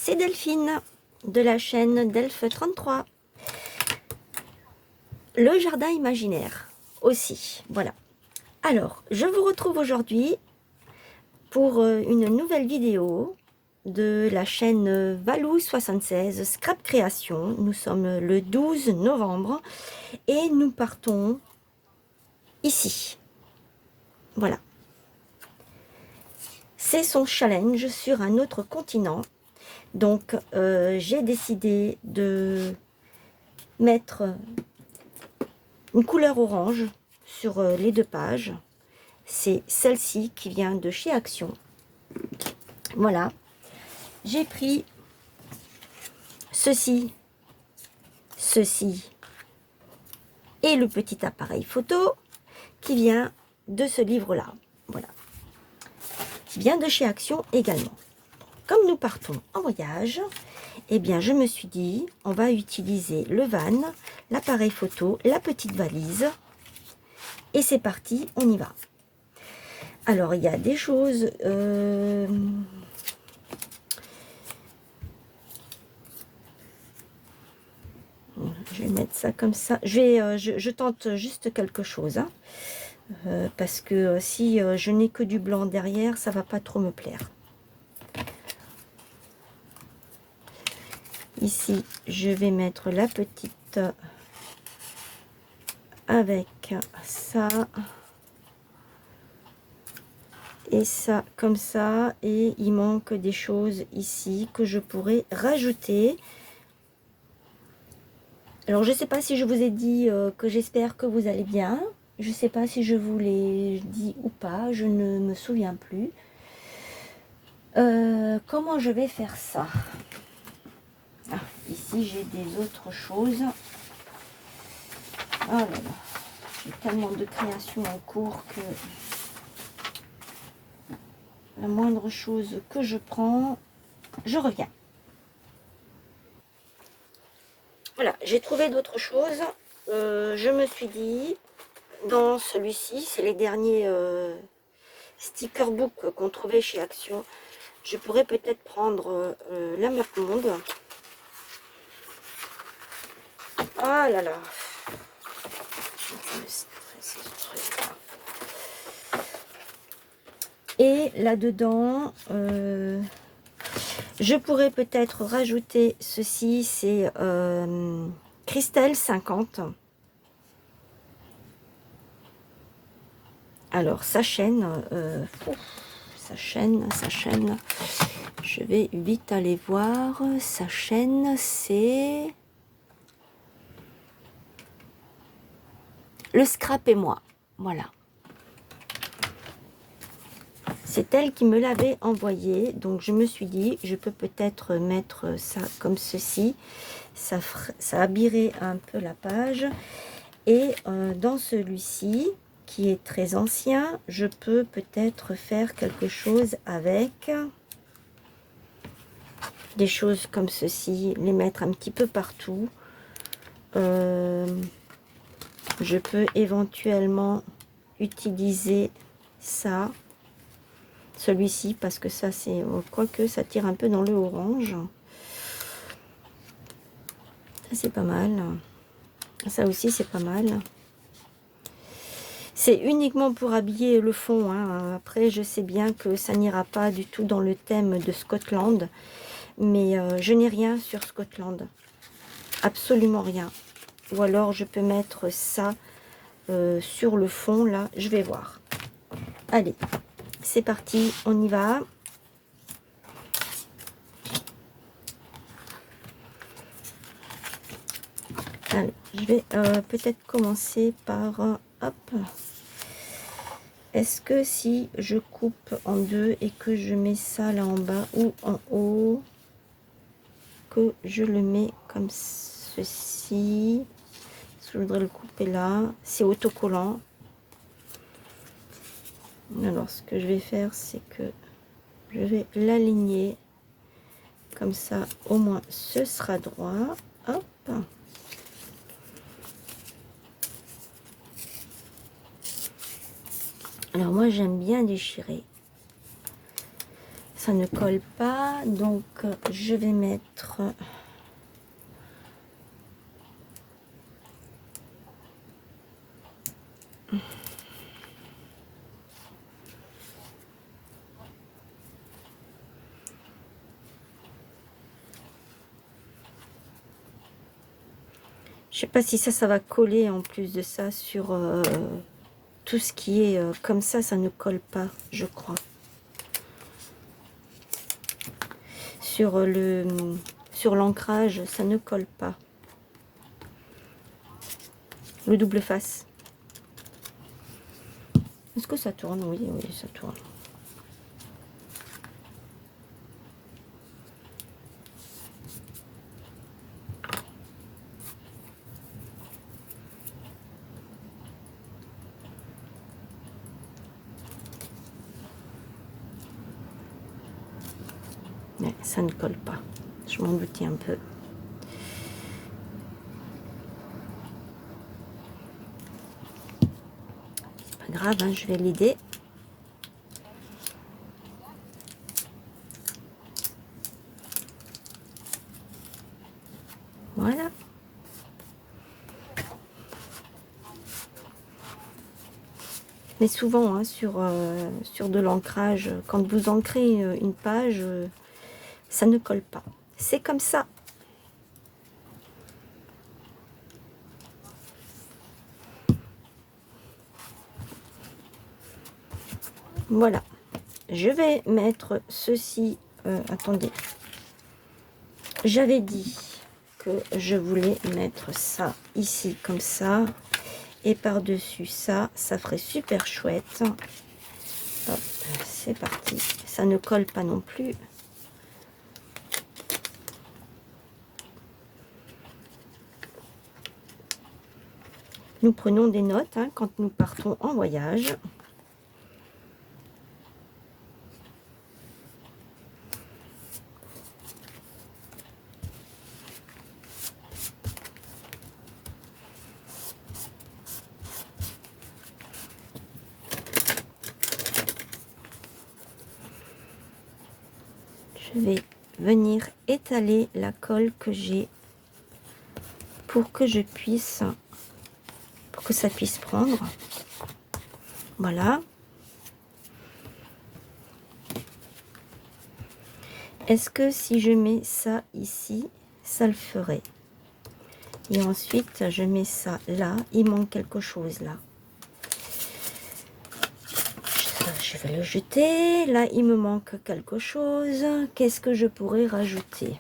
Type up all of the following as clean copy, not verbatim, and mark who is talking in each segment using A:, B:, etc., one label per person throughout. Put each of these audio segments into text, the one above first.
A: c'est Delphine de la chaîne Delph33. Le jardin imaginaire aussi, voilà. Alors, je vous retrouve aujourd'hui pour une nouvelle vidéo de la chaîne Valou76 Scrap Création. Nous sommes le 12 novembre et nous partons ici. Voilà. C'est son challenge sur un autre continent. Donc, j'ai décidé de mettre une couleur orange sur les deux pages. C'est celle-ci qui vient de chez Action. Voilà. J'ai pris ceci et le petit appareil photo qui vient de ce livre-là. Voilà. Qui vient de chez Action également. Comme nous partons en voyage, eh bien, je me suis dit, on va utiliser le van, l'appareil photo, la petite valise. Et c'est parti, on y va. Alors, il y a des choses... Je vais mettre ça comme ça. Je tente juste quelque chose. Hein, parce que si je n'ai que du blanc derrière, ça va pas trop me plaire. Ici, je vais mettre la petite avec ça et ça comme ça. Et il manque des choses ici que je pourrais rajouter. Alors, je ne sais pas si je vous ai dit que j'espère que vous allez bien. Je ne sais pas si je vous l'ai dit ou pas. Je ne me souviens plus. Comment je vais faire ça? Ah, ici, j'ai des autres choses. Oh là là. J'ai tellement de créations en cours que la moindre chose que je prends, je reviens. Voilà, j'ai trouvé d'autres choses. Je me suis dit, dans celui-ci, c'est les derniers sticker book qu'on trouvait chez Action. Je pourrais peut-être prendre la map monde. Ah là là. Et là-dedans, je pourrais peut-être rajouter ceci, c'est Christelle 50. Alors, sa chaîne, sa chaîne, je vais vite aller voir. Sa chaîne, c'est Le Scrap et moi. Voilà. C'est elle qui me l'avait envoyé, donc je me suis dit, je peux peut-être mettre ça comme ceci. Ça habillerait un peu la page. Et dans celui-ci, qui est très ancien, je peux peut-être faire quelque chose avec des choses comme ceci, les mettre un petit peu partout. Je peux éventuellement utiliser ça, celui-ci, parce que ça c'est, quoique ça tire un peu dans le orange. Ça c'est pas mal. Ça aussi c'est pas mal. C'est uniquement pour habiller le fond. Hein. Après, je sais bien que ça n'ira pas du tout dans le thème de Scotland. Mais je n'ai rien sur Scotland. Absolument rien. Ou alors, je peux mettre ça sur le fond, là. Je vais voir. Allez, c'est parti. On y va. Allez, je vais peut-être commencer par... hop. Est-ce que si je coupe en deux et que je mets ça là en bas ou en haut, que je le mets comme ceci, je voudrais le couper là, c'est autocollant. Alors ce que je vais faire, c'est que je vais l'aligner comme ça, au moins ce sera droit. Hop. Alors moi j'aime bien déchirer. ça ne colle pas, donc je vais mettre... Je sais pas si ça va coller en plus de ça sur tout ce qui est comme ça ne colle pas, je crois. Sur l'ancrage, ça ne colle pas. Le double face. Est-ce que ça tourne? Oui, oui, ça tourne. Mais ça ne colle pas. Je m'en doutais un peu. C'est pas grave, hein, je vais l'aider. Voilà. Mais souvent, hein, sur de l'ancrage, quand vous ancrez une page, ça ne colle pas. C'est comme ça. Voilà. Je vais mettre ceci. Attendez. J'avais dit que je voulais mettre ça ici, comme ça. Et par-dessus ça, ça ferait super chouette. Hop, c'est parti. Ça ne colle pas non plus. Nous prenons des notes hein, quand nous partons en voyage. Je vais venir étaler la colle que j'ai pour que je puisse, pour que ça puisse prendre. Voilà. Est-ce que si je mets ça ici, ça le ferait? Et ensuite, je mets ça là. Il manque quelque chose là. Je vais le jeter. Là, il me manque quelque chose. Qu'est-ce que je pourrais rajouter?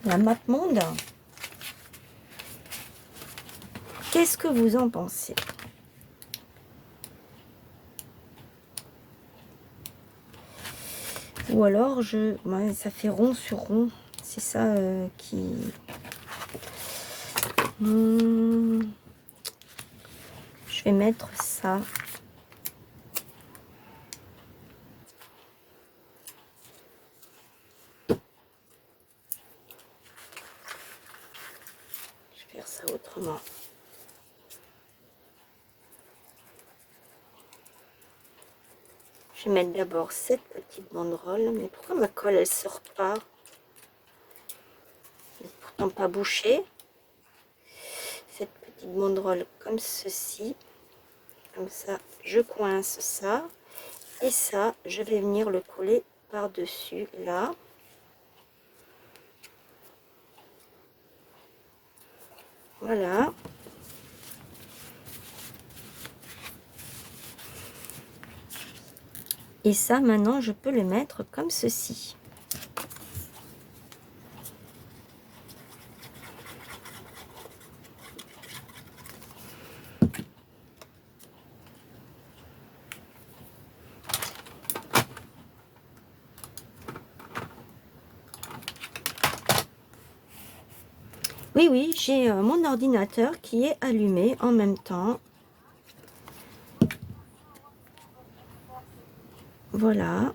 A: La map monde. Qu'est-ce que vous en pensez? Ou alors, ouais, ça fait rond sur rond. C'est ça qui... Je vais mettre ça. Je vais faire ça autrement. Je vais mettre d'abord cette petite banderole. Mais pourquoi ma colle, elle sort pas? Elle n'est pourtant pas bouchée. Cette petite banderole comme ceci. Comme ça, je coince ça. Et ça, je vais venir le coller par-dessus, là. Voilà. Et ça, maintenant, je peux le mettre comme ceci. Oui, oui, j'ai mon ordinateur qui est allumé en même temps. Voilà.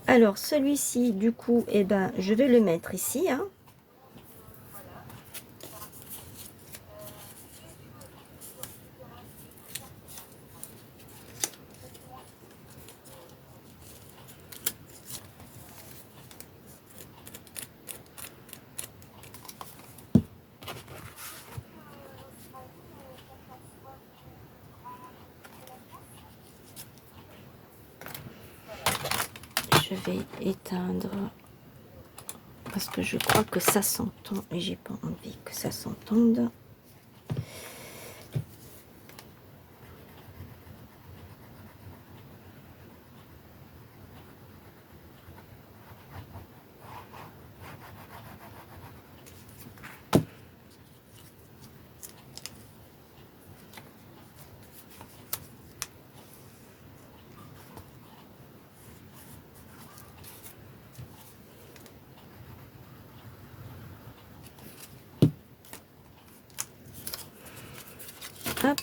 A: Alors, celui-ci, du coup, eh ben, je vais le mettre ici. Hein. je vais éteindre parce que je crois que ça s'entend et j'ai pas envie que ça s'entende. Hop.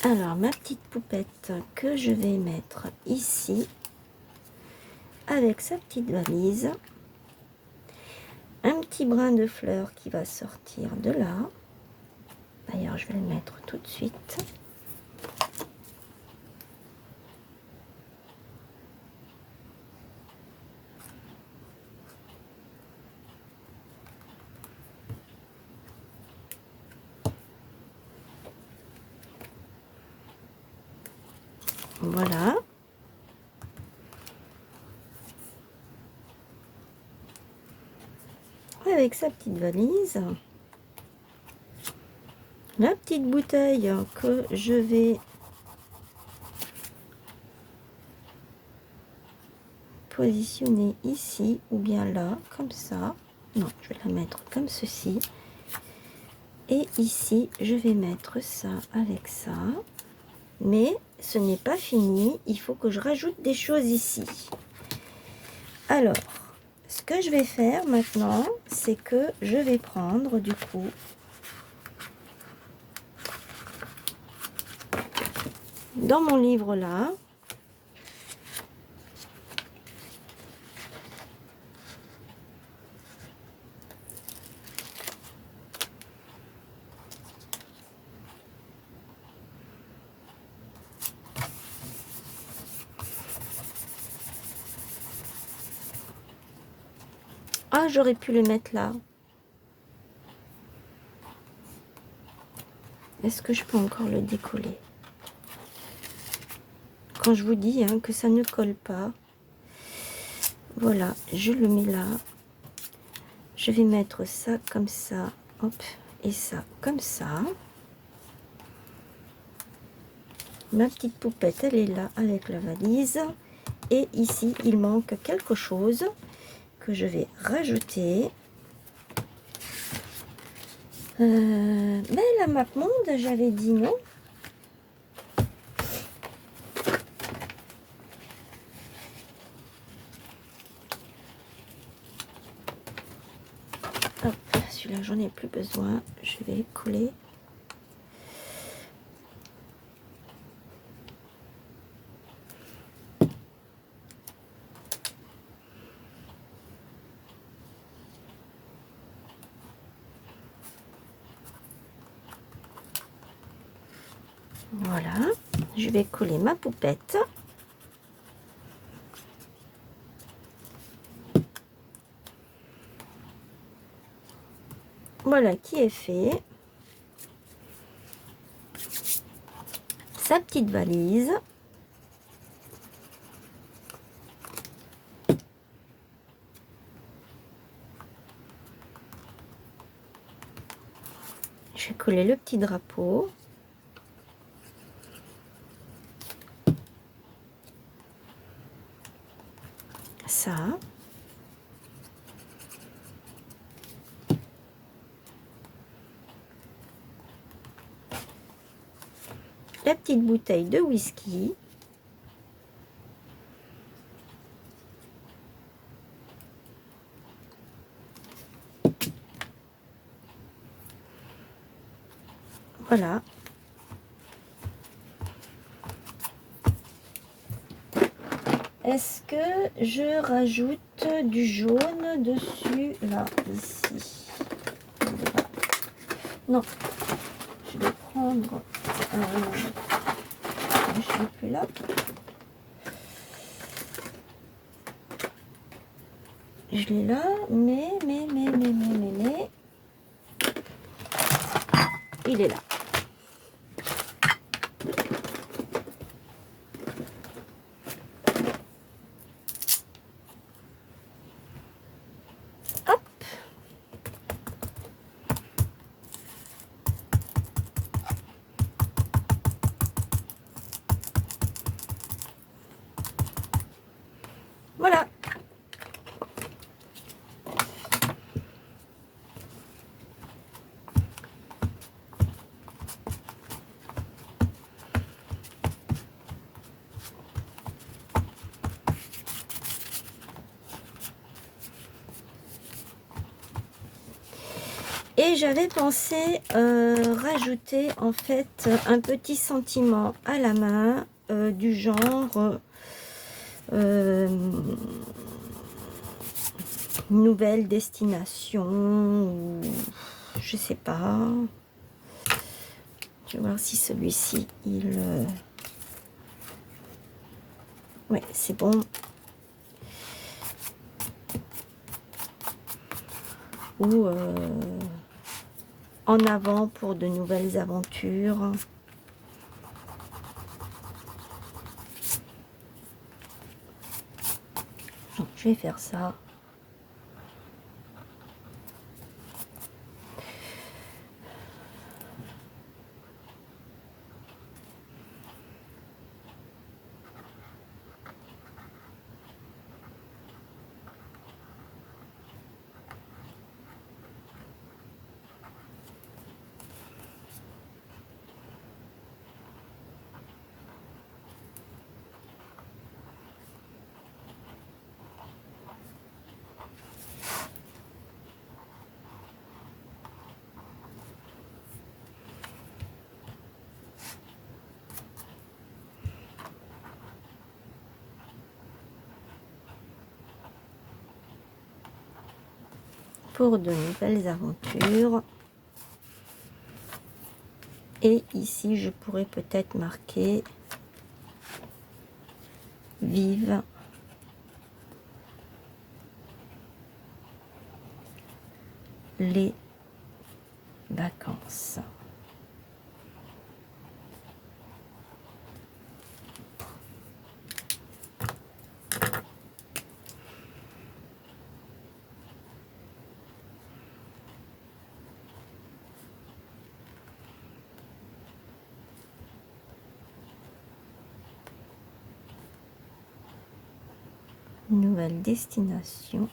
A: Alors, ma petite poupette que je vais mettre ici, avec sa petite valise, un petit brin de fleur qui va sortir de là. D'ailleurs, je vais le mettre tout de suite. Voilà. Avec sa petite valise, la petite bouteille que je vais positionner ici ou bien là, comme ça. Non, je vais la mettre comme ceci. Et ici, je vais mettre ça avec ça. Mais ce n'est pas fini, il faut que je rajoute des choses ici. Alors, ce que je vais faire maintenant, c'est que je vais prendre du coup dans mon livre là, ah, j'aurais pu le mettre là. Est-ce que je peux encore le décoller? Quand je vous dis hein, que ça ne colle pas, voilà, je le mets là. Je vais mettre ça comme ça, hop, et ça comme ça. Ma petite poupette, elle est là avec la valise. Et ici, il manque quelque chose que je vais rajouter. Mais la map monde, j'avais dit non. Hop, celui-là, j'en ai plus besoin. Je vais coller. Voilà, je vais coller ma poupette. Voilà qui est fait. Sa petite valise. Je vais coller le petit drapeau. Ça. La petite bouteille de whisky. Voilà. Est-ce que je rajoute du jaune dessus, là, ici? Non. Je vais prendre... je ne l'ai plus là. Je l'ai là, mais... Il est là. Hop. Voilà. Et j'avais pensé rajouter en fait un petit sentiment à la main du genre nouvelle destination ou je sais pas. Je vais voir si celui-ci il ouais, c'est bon. Ou en avant pour de nouvelles aventures. Donc, je vais faire ça. Pour de nouvelles aventures. Et ici, je pourrais peut-être marquer vive les vacances. Nouvelle destination.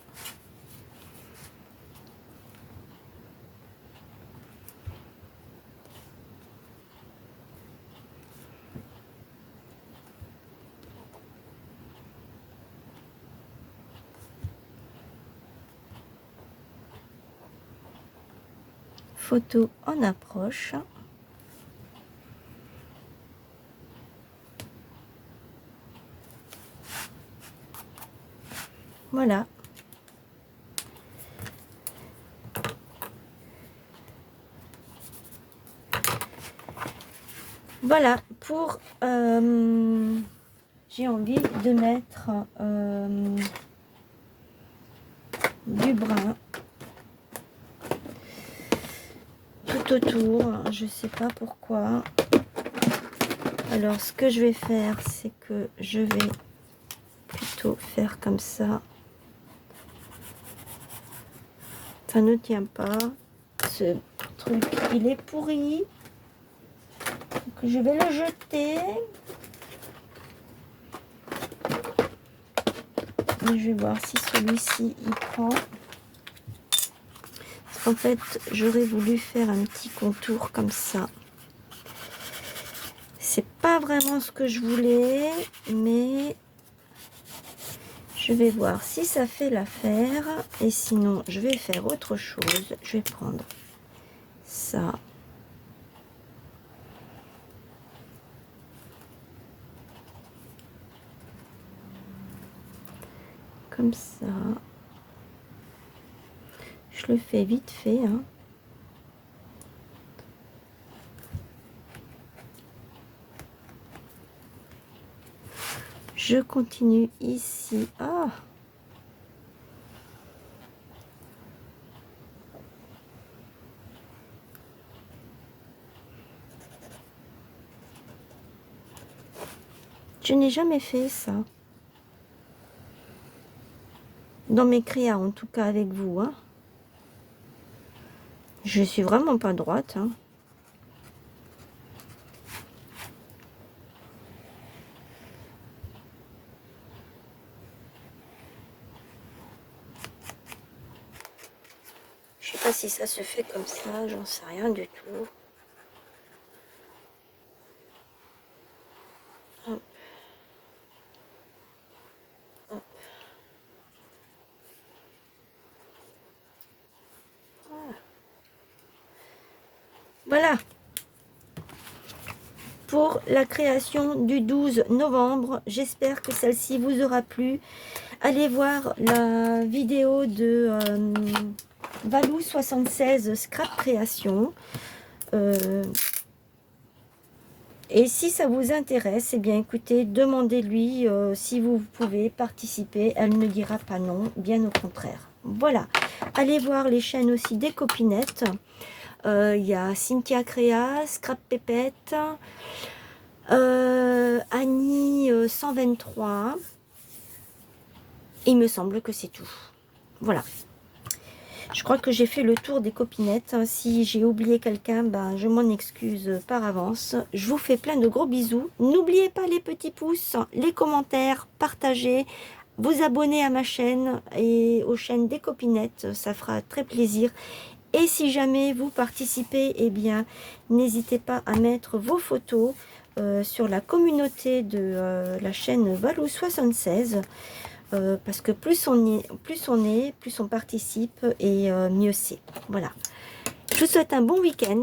A: Photo en approche. Voilà. Voilà pour j'ai envie de mettre du brun tout autour, je sais pas pourquoi. Alors ce que je vais faire, c'est que je vais plutôt faire comme ça. Ça ne tient pas, ce truc il est pourri, donc je vais le jeter. Et je vais voir si celui-ci il prend. Parce qu'en fait, j'aurais voulu faire un petit contour comme ça. C'est pas vraiment ce que je voulais, mais je vais voir si ça fait l'affaire. Et sinon, je vais faire autre chose. Je vais prendre ça. comme ça. Je le fais vite fait, hein. Je continue ici. Ah! Je n'ai jamais fait ça. Dans mes créas, en tout cas avec vous, hein. Je suis vraiment pas droite, hein. Je sais pas si ça se fait comme ça, j'en sais rien du tout. Hop. Hop. Voilà. Pour la création du 12 novembre, j'espère que celle-ci vous aura plu. Allez voir la vidéo de Valou76 Scrap Création. Et si ça vous intéresse, eh bien écoutez, demandez-lui si vous pouvez participer. Elle ne dira pas non, bien au contraire. Voilà. Allez voir les chaînes aussi des copinettes. Il y a Cynthia Créa, Scrap Pépette, Annie 123. Il me semble que c'est tout. Voilà. Je crois que j'ai fait le tour des copinettes. Si j'ai oublié quelqu'un, ben, je m'en excuse par avance. Je vous fais plein de gros bisous. N'oubliez pas les petits pouces, les commentaires, partagez, vous abonner à ma chaîne et aux chaînes des copinettes. Ça fera très plaisir. Et si jamais vous participez, eh bien, n'hésitez pas à mettre vos photos sur la communauté de la chaîne Valou76. Parce que plus on participe et mieux c'est. Voilà. Je vous souhaite un bon week-end.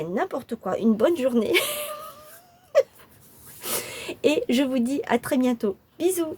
A: N'importe quoi. Une bonne journée. Et je vous dis à très bientôt. Bisous.